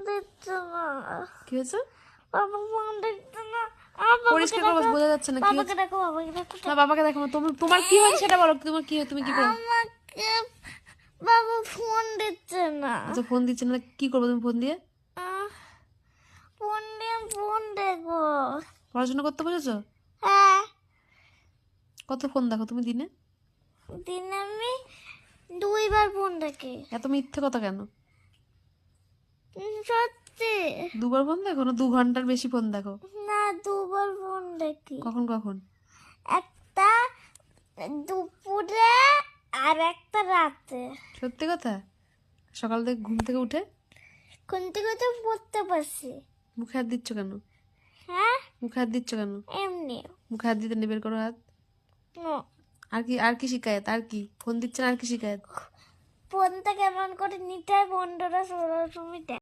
দিচ্ছে না। কি হয়েছে? বাবা ফোন দিচ্ছে না। পরিষ্কার করে বোঝা যাচ্ছে না কি হয়েছে। বাবাকে দেখো, বাবাকে দেখো। না বাবাকে দেখো না, তোমার কি হয়েছে সেটা বলো। তোমার কি তুমি কি করো? আমাকে বাবা ফোন দিচ্ছে না। আচ্ছা ফোন দিচ্ছে না, কি করবো তুমি ফোন দিয়ে? ফোন দিয়ে ফোন দেখো। পড়াশোনা করতে বলেছো? হ্যাঁ, কত ফোন দেখো তুমি দিনে? দিনে আমি 2বার ফোন দেখি। এত মিথ্যে কথা কেন? সত্যি। 2বার ফোন দেখো না? 2 ঘন্টার বেশি ফোন দেখো। না, 2বার ফোন দেখি। কখন কখন? একটা দুপুরে আর একটা রাতে। সত্যি কথা? সকাল থেকে ঘুম থেকে উঠে কোন থেকে তো পড়তে পারছি। মুখে হাত দিচ্ছ কেন? হ্যাঁ, মুখে হাত দিচ্ছ কেন? এমনি। মুখে হাত দিতে নেই, বের করো হাত। নো, আর কি শিকায়ত? আর কি ফোন দিচ্ছে না? আর কি শিকায়ত? ফোনটা কেমন করে নিতে হয়, বন্ধুরা 16 সময়